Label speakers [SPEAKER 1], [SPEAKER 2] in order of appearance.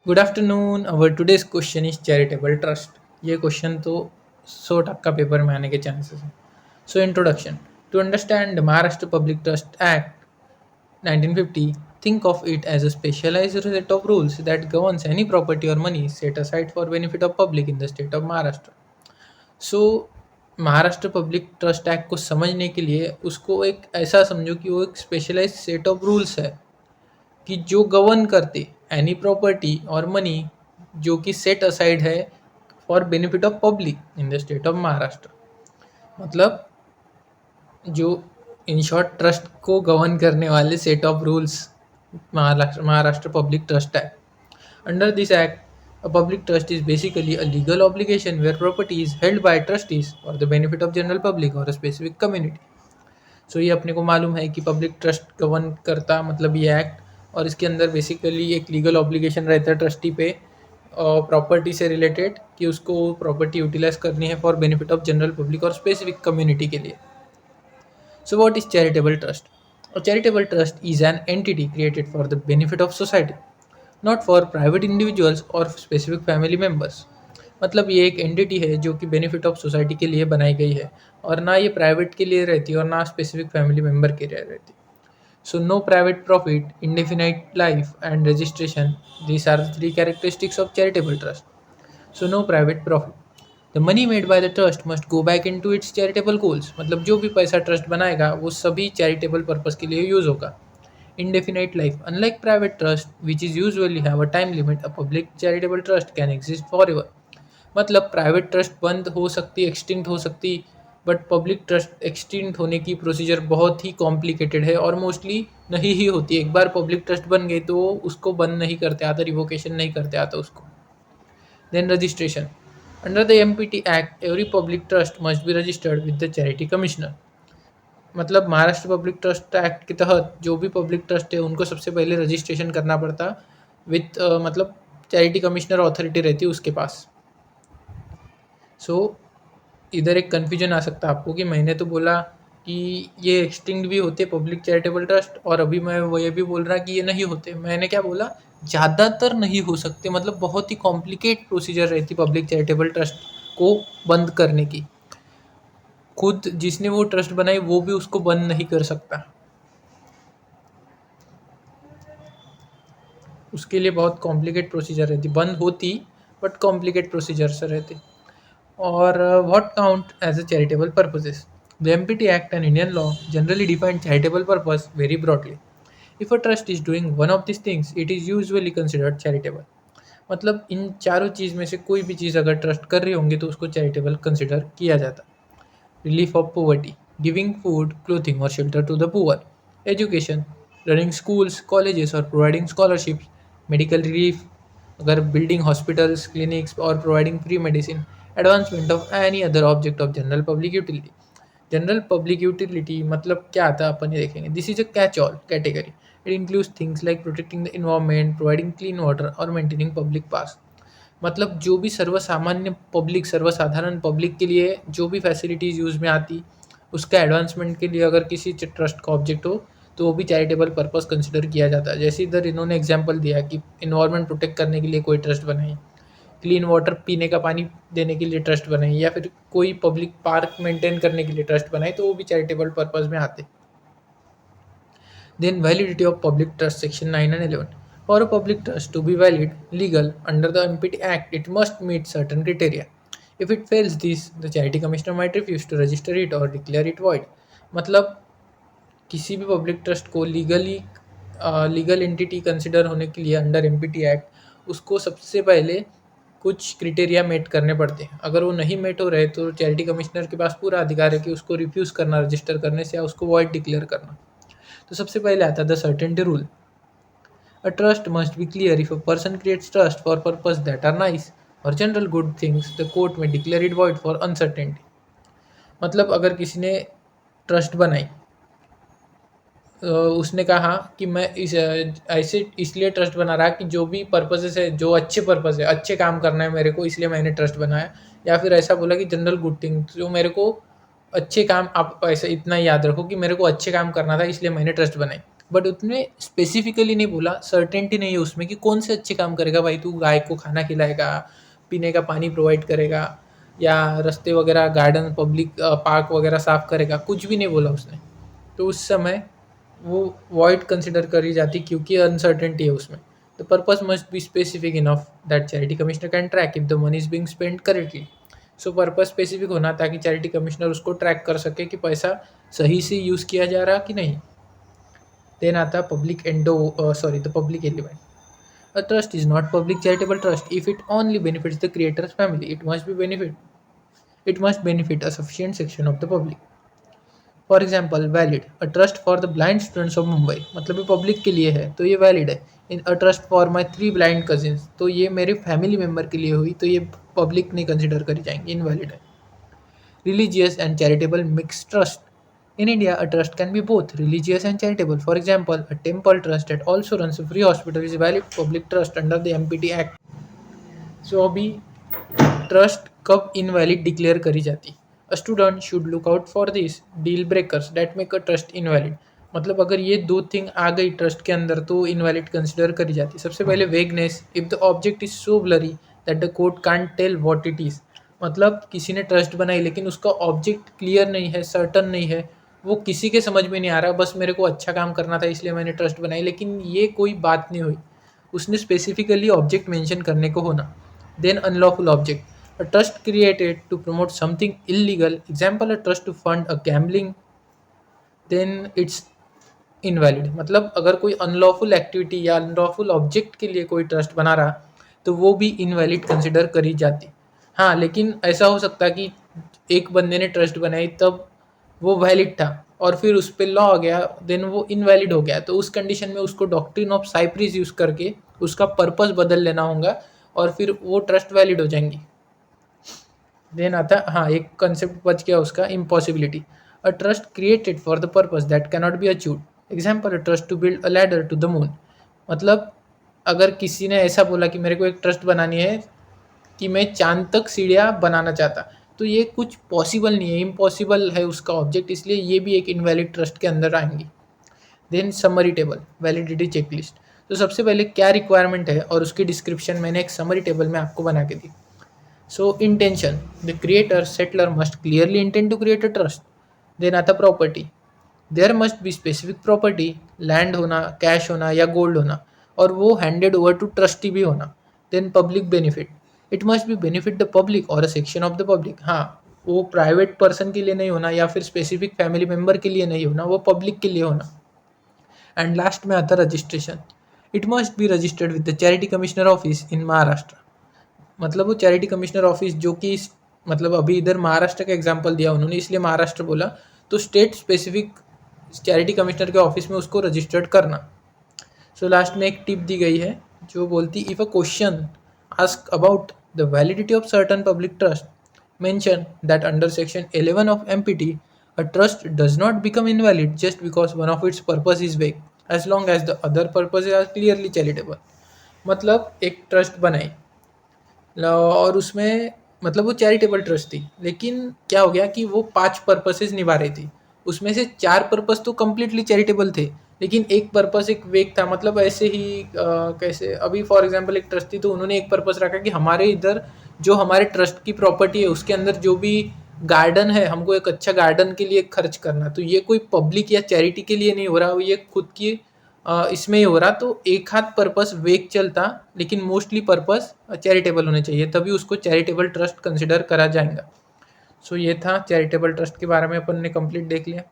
[SPEAKER 1] Good afternoon. Our today's question is charitable trust. ये question तो 100% paper में आने के चांसेस हैं। So introduction to understand Maharashtra public trust act 1950, think of it as a specialized set of rules that governs any property or money set aside for benefit of public in the state of Maharashtra. So Maharashtra public trust act को समझने के लिए उसको एक ऐसा समझो कि वो एक स्पेशलाइज्ड सेट ऑफ रूल्स है कि जो गवर्न करते एनी प्रॉपर्टी और मनी जो कि सेट असाइड है for benefit of public in the state of Maharashtra. मतलब जो इन शॉर्ट ट्रस्ट को गवर्न करने वाले set of rules Maharashtra public trust act. Under this act a public trust is basically a legal obligation where property is held by trustees for the benefit of general public or a specific community. सो ये अपने को मालूम है कि public trust govern करता मतलब ये act, और इसके अंदर बेसिकली एक लीगल ऑब्लिगेशन रहता है ट्रस्टी पे प्रॉपर्टी से रिलेटेड कि उसको प्रॉपर्टी यूटिलाइज करनी है for benefit of general public और स्पेसिफिक कम्युनिटी के लिए। So what is charitable trust? A charitable trust is an entity created for the benefit of society, not for private individuals or specific family members. मतलब ये एक entity है जो कि benefit of society के लिए बनाई गई है, और ना ये प्राइवेट के लिए रहती है और ना स्पेसिफिक फैमिली मेम्बर के लिए रहती। So no private profit, indefinite life and registration, these are the three characteristics of charitable trust. So no private profit. The money made by the trust must go back into its charitable goals. मतलब जो भी पैसा trust बनाएगा वो सभी charitable purpose के लिए use होगा। Indefinite life. Unlike private trust, which is usually have a time limit, a public charitable trust can exist forever. मतलब प्राइवेट ट्रस्ट बंद हो सकती, एक्सटिंक्ट हो सकती, बट पब्लिक ट्रस्ट एक्सटिंक्ट होने की प्रोसीजर बहुत ही कॉम्प्लिकेटेड है और मोस्टली नहीं ही होती। एक बार पब्लिक ट्रस्ट बन गई तो उसको बंद नहीं करते आता, रिवोकेशन नहीं करते आता उसको। Then registration. Under the MPT act every public trust must be registered with the charity commissioner. मतलब महाराष्ट्र पब्लिक ट्रस्ट एक्ट के तहत जो भी पब्लिक ट्रस्ट है उनको सबसे पहले रजिस्ट्रेशन करना पड़ता विथ मतलब चैरिटी कमिश्नर अथॉरिटी रहती है उसके पास। सो इधर एक कन्फ्यूजन आ सकता है आपको कि मैंने तो बोला कि ये एक्सटिंक्ट भी होते पब्लिक चैरिटेबल ट्रस्ट, और अभी मैं वो ये भी बोल रहा कि ये नहीं होते। मैंने क्या बोला? ज़्यादातर नहीं हो सकते, मतलब बहुत ही कॉम्प्लिकेट प्रोसीजर रहती पब्लिक चैरिटेबल ट्रस्ट को बंद करने की। खुद जिसने वो ट्रस्ट बनाई वो भी उसको बंद नहीं कर सकता, उसके लिए बहुत कॉम्प्लिकेट प्रोसीजर रहती। बंद होती बट कॉम्प्लिकेट प्रोसीजर से रहती। Or what count as a charitable purposes? The MPT Act and Indian law generally define charitable purpose very broadly. If a trust is doing one of these things, it is usually considered charitable. मतलब इन चारों चीज़ में से कोई भी चीज़ अगर trust कर रही होंगी तो उसको चैरिटेबल कंसिडर किया जाता। Relief of poverty, giving food clothing और shelter to the poor. Education, running schools colleges और प्रोवाइडिंग स्कॉलरशिप्स। मेडिकल रिलीफ, अगर बिल्डिंग हॉस्पिटल्स क्लिनिक्स और providing free medicine. Advancement of any other object of general public utility. General public utility मतलब क्या आता है अपन ये देखेंगे। This is a catch all category. It includes things like protecting the environment, providing clean water और maintaining public पास। मतलब जो भी सर्वसामान्य पब्लिक, सर्वसाधारण पब्लिक के लिए जो भी फैसिलिटीज़ यूज़ में आती, उसका एडवांसमेंट के लिए अगर किसी ट्रस्ट का ऑब्जेक्ट हो तो वो भी चैरिटेबल पर्पस कंसिडर किया जाता है। जैसे इधर इन्होंने एग्जांपल दिया कि इन्वायरमेंट प्रोटेक्ट करने के लिए कोई ट्रस्ट बनाई, क्लीन वाटर पीने का पानी देने के लिए ट्रस्ट बनाई, या फिर कोई पब्लिक पार्क मेंटेन करने के लिए ट्रस्ट बनाई, तो वो भी चैरिटेबल पर्पस में आते। Then validity of public trust section 9 and 11. For a public trust to be valid, legal, under the MPT Act, it must meet certain criteria. If it fails this, the charity commissioner might refuse to register it or declare it void. मतलब किसी भी public trust को legal entity consider होने के लिए under MPT act उसको सबसे पहले कुछ क्रिटेरिया मेट करने पड़ते हैं। अगर वो नहीं मेट हो रहे तो चैरिटी कमिश्नर के पास पूरा अधिकार है कि उसको रिफ्यूज़ करना रजिस्टर करने से या उसको वॉइड डिक्लेयर करना। तो सबसे पहले आता है the certainty rule. A trust must be clear if a person creates trust for purpose that are nice और general good things the court में declare it void for uncertainty. मतलब अगर किसी ने ट्रस्ट बनाई, उसने कहा कि मैं इस ऐसे इसलिए ट्रस्ट बना रहा कि जो भी पर्पसेस है, जो अच्छे पर्पस है, अच्छे काम करना है मेरे को, इसलिए मैंने ट्रस्ट बनाया। या फिर ऐसा बोला कि जनरल गुड थिंग, जो मेरे को अच्छे काम, आप ऐसा इतना याद रखो कि मेरे को अच्छे काम करना था इसलिए मैंने ट्रस्ट बनाई। बट उतने स्पेसिफिकली नहीं बोला, सर्टेनिटी नहीं है उसमें कि कौन से अच्छे काम करेगा। भाई तू गाय को खाना खिलाएगा, पीने का पानी प्रोवाइड करेगा, या रास्ते वगैरह, गार्डन, पब्लिक पार्क वगैरह साफ करेगा, कुछ भी नहीं बोला उसने। तो उस समय वो वॉइड कंसिडर करी जाती क्योंकि अनसर्टेनिटी है उसमें। The purpose must be specific enough that charity commissioner can track if the money is being spend correctly. So purpose specific होना ताकि चैरिटी कमिश्नर उसको ट्रैक कर सके कि पैसा सही से यूज़ किया जा रहा कि नहीं। देन आता public the public element. A trust is not public charitable trust if it only benefits the creator's family. It must benefit a sufficient section of the public. For example valid, a trust for the blind students of Mumbai, मतलब ये public के लिए है तो ये valid है। In a trust for my 3 blind cousins, तो ये मेरे फैमिली मेम्बर के लिए हुई, तो ये पब्लिक नहीं कंसिडर करी जाएंगी, इनवैलिड है। Religious and charitable mixed trust. In India, a trust can be both religious and charitable. For example, a temple trust that also runs a free hospital is a valid public trust under the MPT Act. So अभी trust कब invalid declare करी जाती? A student should look out for this deal breakers that make a trust invalid. मतलब अगर ये दो thing आ गई trust के अंदर तो इनवैलिड कंसिडर करी जाती। सबसे पहले vagueness, if the object is so blurry that the court can't tell what it is. मतलब किसी ने ट्रस्ट बनाई लेकिन उसका ऑब्जेक्ट क्लियर नहीं है, सर्टन नहीं है, वो किसी के समझ में नहीं आ रहा, बस मेरे को अच्छा काम करना था इसलिए मैंने ट्रस्ट बनाई, लेकिन ये कोई बात नहीं हुई, उसने स्पेसिफिकली ऑब्जेक्ट मेंशन करने को होना। Then unlawful object, a trust created to promote something illegal, example a trust to fund a gambling, then it's invalid। मतलब अगर कोई अनलॉफुल एक्टिविटी या अनलॉफुल ऑब्जेक्ट के लिए कोई ट्रस्ट बना रहा तो वो भी इनवैलिड कंसिडर करी जाती। हाँ, लेकिन ऐसा हो सकता है कि एक बंदे ने ट्रस्ट बनाई तब वो वैलिड था और फिर उस पर लॉ आ गया, देन वो इनवैलिड हो गया, तो उस कंडीशन में उसको डॉक्ट्रिन ऑफ साइप्रिस यूज़ करके उसका पर्पस बदल लेना होगा और फिर वो ट्रस्ट वैलिड हो जाएंगी। देन आता है, हाँ, एक कंसेप्ट बच गया उसका, impossibility. A trust created for the purpose that cannot be achieved, example a trust to build a ladder to the moon. मतलब अगर किसी ने ऐसा बोला कि मेरे को एक ट्रस्ट बनानी है कि मैं चांद तक सीढ़ियाँ बनाना चाहता, तो ये कुछ पॉसिबल नहीं है, इम्पॉसिबल है उसका ऑब्जेक्ट, इसलिए ये भी एक इनवैलिड ट्रस्ट के अंदर आएंगी। Then summary table, validity checklist. तो सबसे पहले क्या रिक्वायरमेंट है और उसकी डिस्क्रिप्शन मैंने एक समरी टेबल में आपको बना के दी। So intention, the creator settler must clearly intend to create a trust. Then आता property, there must be specific property, land होना, कैश होना या गोल्ड होना, और वो हैंडेड ओवर टू ट्रस्टी भी होना। Then public benefit, it must be benefit the public और a section of the public. हाँ, वो प्राइवेट पर्सन के लिए नहीं होना या फिर स्पेसिफिक फैमिली मेम्बर के लिए नहीं होना, वो पब्लिक के लिए होना। एंड लास्ट में आता registration, it must be registered with the charity commissioner office in Maharashtra. मतलब वो चैरिटी कमिश्नर ऑफिस जो कि मतलब अभी इधर महाराष्ट्र का एग्जांपल दिया उन्होंने इसलिए महाराष्ट्र बोला, तो स्टेट स्पेसिफिक चैरिटी कमिश्नर के ऑफिस में उसको रजिस्टर्ड करना। सो लास्ट में एक टिप दी गई है जो बोलती, if a question ask about the validity of certain public trust, mention that under section 11 of empty a trust does not become invalid just because one of its purpose is vague as long as the other purposes are clearly charitable। मतलब एक trust बनाई और उसमें मतलब वो charitable trust थी, लेकिन क्या हो गया कि वो 5 पर्पसेस निभा रही थी, उसमें से 4 पर्पस तो कम्प्लीटली चैरिटेबल थे, लेकिन एक पर्पस एक वेग था। मतलब ऐसे ही कैसे, अभी फॉर एग्जांपल एक ट्रस्ट थी तो उन्होंने एक पर्पस रखा कि हमारे इधर जो हमारे ट्रस्ट की प्रॉपर्टी है उसके अंदर जो भी गार्डन है हमको एक अच्छा गार्डन के लिए खर्च करना, तो ये कोई पब्लिक या चैरिटी के लिए नहीं हो रहा, ये खुद की इसमें ही हो रहा, तो एक हाथ पर्पस वेग चलता, लेकिन मोस्टली पर्पस चैरिटेबल होने चाहिए, तभी उसको चैरिटेबल ट्रस्ट कंसिडर करा जाएगा। सो ये था चैरिटेबल ट्रस्ट के बारे में अपन ने कंप्लीट देख लिया।